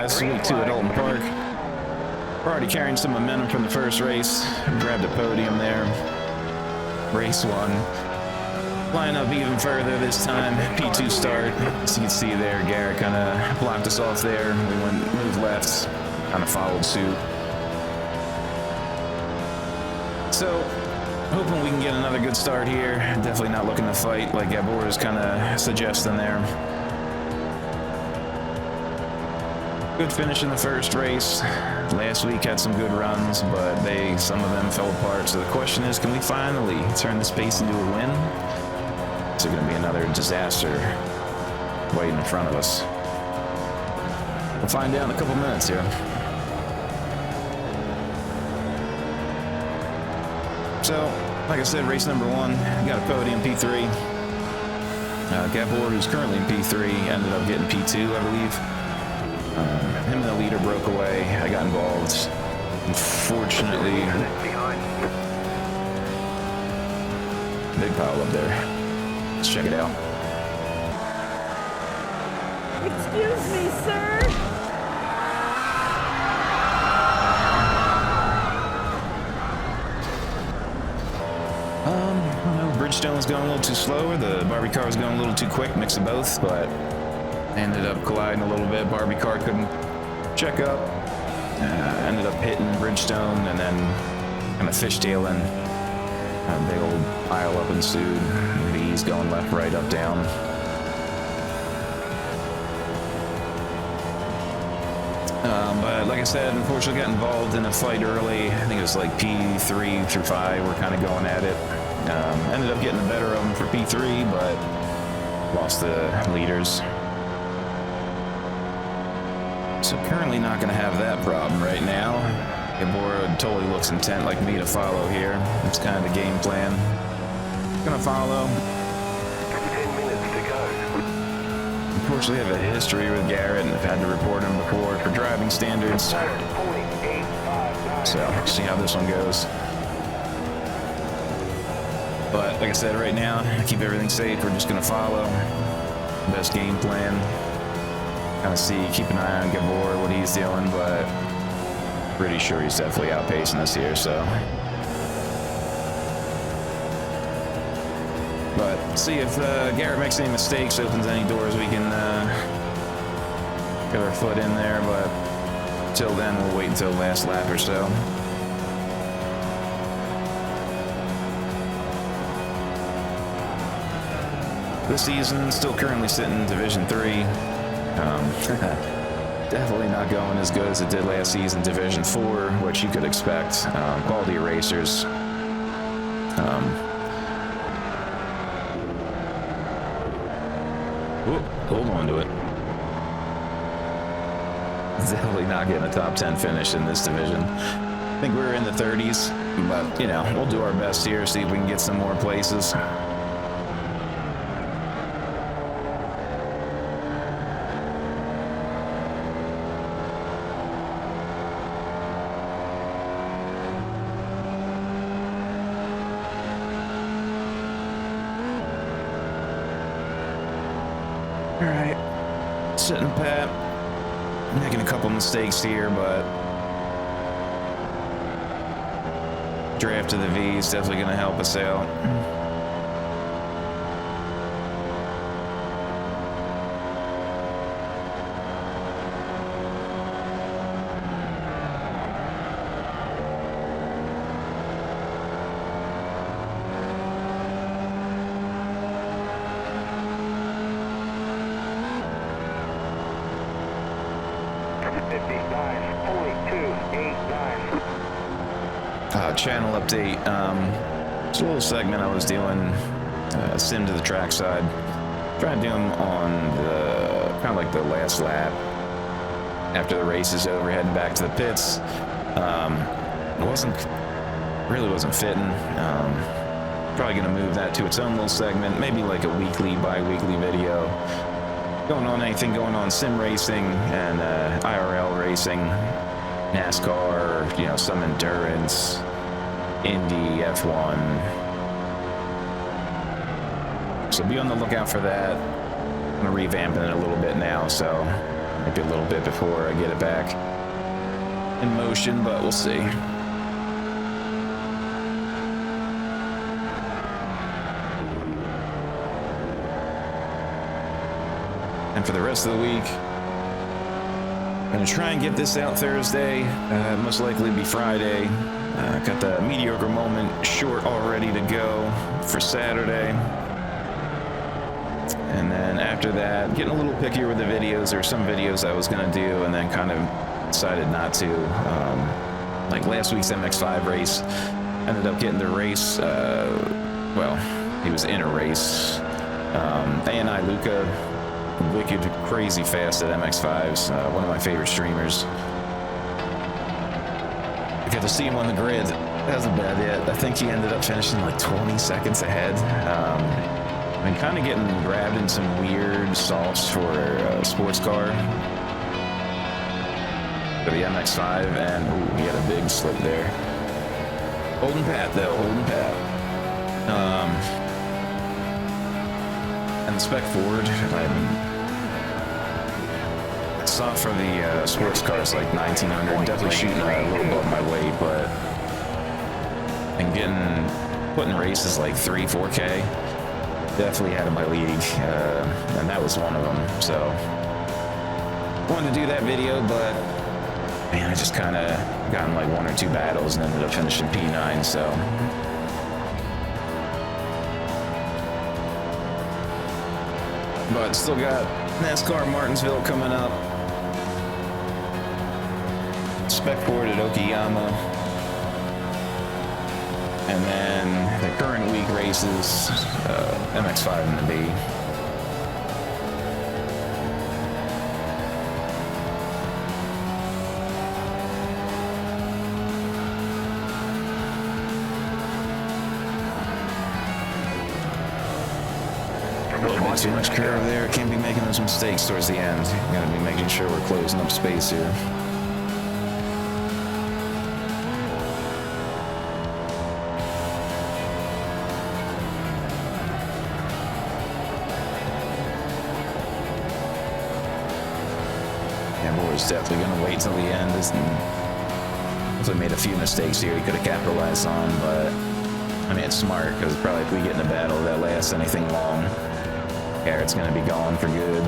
guys, week 2 at Oulton Park. We're already carrying some momentum from the first race. Grabbed a podium there. Race 1. Flying up even further this time. P2 start. As you can see there, Garrett kind of blocked us off there. We moved left, kind of followed suit. So, hoping we can get another good start here. Definitely not looking to fight like Gabor is kind of suggesting there. Good finish in the first race. Last week had some good runs, but some of them fell apart. So the question is, can we finally turn this pace into a win? Is it going to be another disaster waiting in front of us? We'll find out in a couple minutes here. So, like I said, race number 1, got a podium, P3. Gabor, who's currently in P3, ended up getting P2, I believe. Him and the leader broke away. I got involved. Unfortunately, big pile up there. Let's check it out. Excuse me, sir. I don't know, Bridgestone was going a little too slow, the Barbie car was going a little too quick, mix of both, but ended up colliding a little bit. Barbie car couldn't check up. Ended up hitting Bridgestone and then kind of fishtailing. A big old pile up ensued. These going left, right, up, down. But like I said, unfortunately got involved in a fight early. I think it was like P3 through 5 were kind of going at it. Ended up getting the better of them for P3, but lost the leaders. So currently not going to have that problem right now. Gabor totally looks intent like me to follow here. That's kind of the game plan. Gonna follow. 10 minutes to go. Unfortunately, I have a history with Garrett and I've had to report him before for driving standards. So, see how this one goes. But like I said, right now, I keep everything safe. We're just gonna follow. Best game plan. Kind of see, keep an eye on Gabor, what he's doing, but pretty sure he's definitely outpacing us here, so. But see if Garrett makes any mistakes, opens any doors, we can get our foot in there, but until then, we'll wait until the last lap or so. This season, still currently sitting in Division 3. Definitely not going as good as it did last season, Division 4, which you could expect. Quality racers. Hold on to it. Definitely not getting a top 10 finish in this division. I think we're in the 30s, but, you know, we'll do our best here, see if we can get some more places. Alright, sitting pat, making a couple mistakes here, but draft to the V is definitely going to help us out. Channel update. It's a little segment I was doing, sim to the trackside. Trying to do them on the kind of like the last lap after the race is over, heading back to the pits. It wasn't fitting. Probably gonna move that to its own little segment, maybe like a weekly, bi-weekly video. Anything going on sim racing and IRL racing, NASCAR, or, you know, some endurance, Indy, F1. So be on the lookout for that. I'm revamping it a little bit now, so Might be a little bit before I get it back in motion, but we'll see. And for the rest of the week, I'm gonna try and get this out Thursday. Most likely be Friday. Got the mediocre moment short all ready to go for Saturday. And then after that, getting a little pickier with the videos. There were some videos I was gonna do and then kind of decided not to. Like last week's MX5 race, ended up getting the race. Well, he was in a race. A&I Luca, wicked crazy fast at MX5s. One of my favorite streamers. I got to see him on the grid. That wasn't bad yet. I think he ended up finishing like 20 seconds ahead. I've been kind of getting grabbed in some weird softs for a sports car for the MX5, and ooh, he had a big slip there. Holding pat though, holding pat. And the spec Ford, I saw for the sports cars like 1900, definitely shooting a little above my weight, but and putting races like 3-4K, definitely out of my league, and that was one of them. So wanted to do that video, but man, I just kind of got in like 1 or 2 battles and ended up finishing P9. So but still got NASCAR Martinsville coming up. Spec Ford at Okayama. And then the current week races, MX5 in the B. A little bit too much curve there. Can't be making those mistakes towards the end. Gotta be making sure we're closing up space here. Was definitely going to wait till the end. Hopefully made a few mistakes here he could have capitalized on, but I mean, it's smart because probably if we get in a battle that lasts anything long, Garrett's going to be gone for good.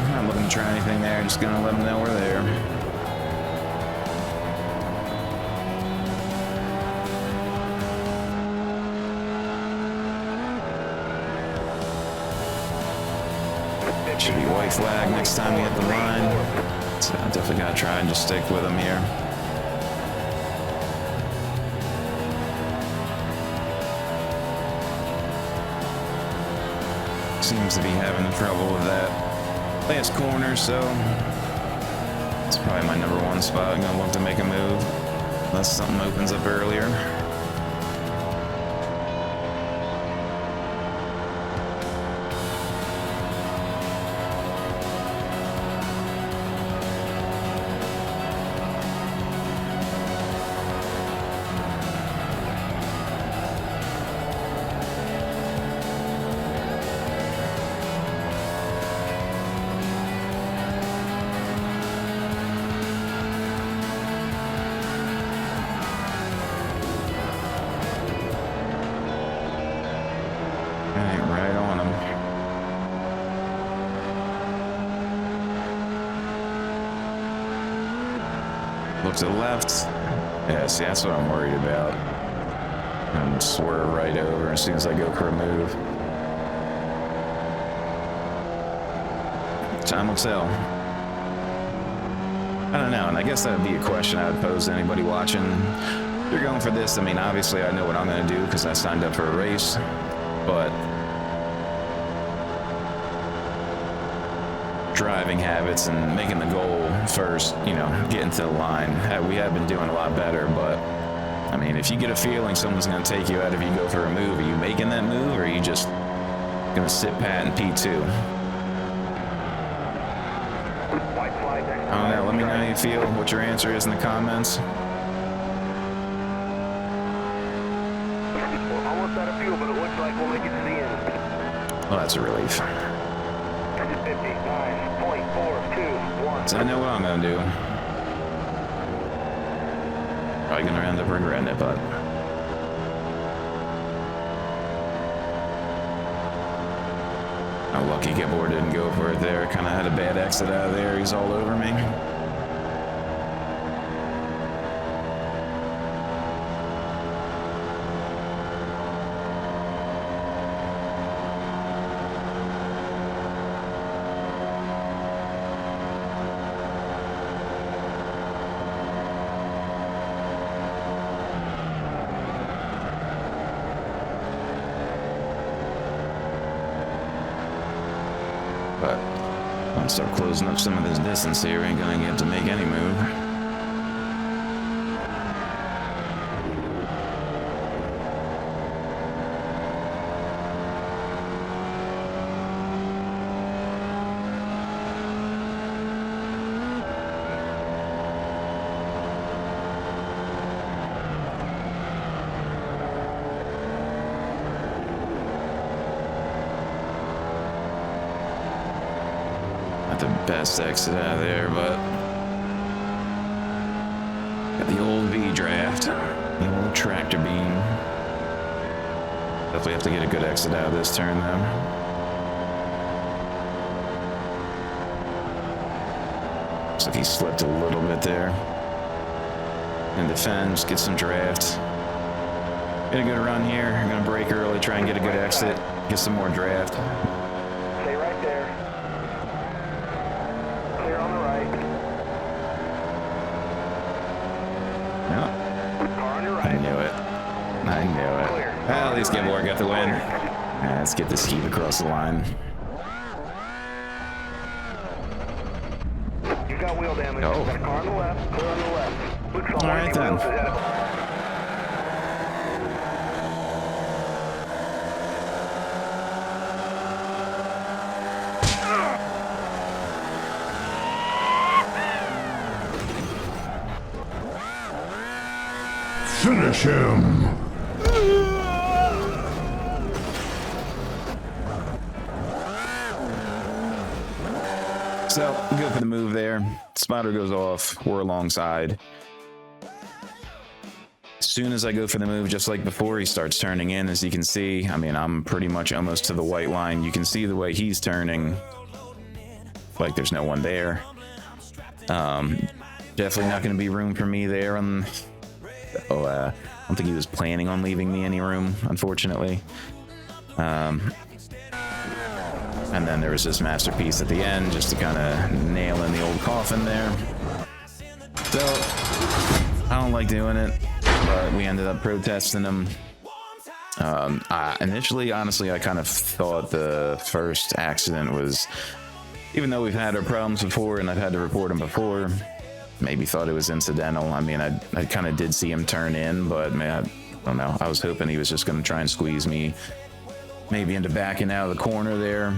Not looking to try anything there, just gonna let them know we're there. It should be white flag next time we hit the line. So I definitely gotta try and just stick with them here. Seems to be having trouble with that last corner, so it's probably my number 1 spot. I'm gonna look to make a move unless something opens up earlier. Right on him. Look to the left. Yeah, see, that's what I'm worried about. And swerve right over as soon as I go for a move. Time will tell. I don't know, and I guess that would be a question I would pose to anybody watching. If you're going for this, I mean, obviously I know what I'm going to do because I signed up for a race, but driving habits and making the goal first, you know, getting to the line. We have been doing a lot better, but I mean, if you get a feeling someone's going to take you out if you go for a move, are you making that move or are you just going to sit pat in P2? I don't know. Let me know how you feel, what your answer is in the comments. We're almost out of fuel, but it looks like we'll make it to the end. Well, that's a relief. 59.421. So I know what I'm gonna do. Probably gonna end up regretting it, but I'm lucky Gabor didn't go for it there. Kind of had a bad exit out of there. He's all over me. But once I start closing up some of this distance here, we ain't gonna get to make any move. Not the best exit out of there, but got the old V draft, the old tractor beam. Definitely have to get a good exit out of this turn though. Looks like he slipped a little bit there. And defend, just get some draft. Get a good run here. I'm gonna brake early, try and get a good exit, get some more draft. Stay right there. Clear on the right. No, Car on your I right. knew it. I knew it. Well, at least Gabor got the win. Let's get this heat across the line. You got wheel damage. Oh. Got a car on the left. Clear on the left. Looks like All right, then. wheels ahead of us. Finish him! So, go for the move there. Spotter goes off. We're alongside. As soon as I go for the move, just like before, he starts turning in. As you can see, I mean, I'm pretty much almost to the white line. You can see the way he's turning. Like there's no one there. Definitely not going to be room for me there. I don't think he was planning on leaving me any room, unfortunately. And then there was this masterpiece at the end, just to kind of nail in the old coffin there. So, I don't like doing it, but we ended up protesting him. Initially, honestly, I kind of thought the first accident was, even though we've had our problems before and I've had to report him before, maybe thought it was incidental. I mean, I kind of did see him turn in, but man, I don't know. I was hoping he was just going to try and squeeze me maybe into backing out of the corner there.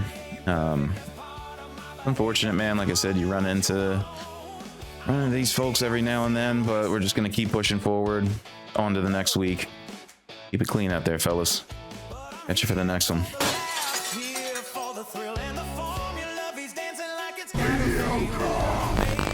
Unfortunate, man. Like I said, you run into these folks every now and then, but we're just going to keep pushing forward on to the next week. Keep it clean out there, fellas. Catch you for the next one. Mediocre.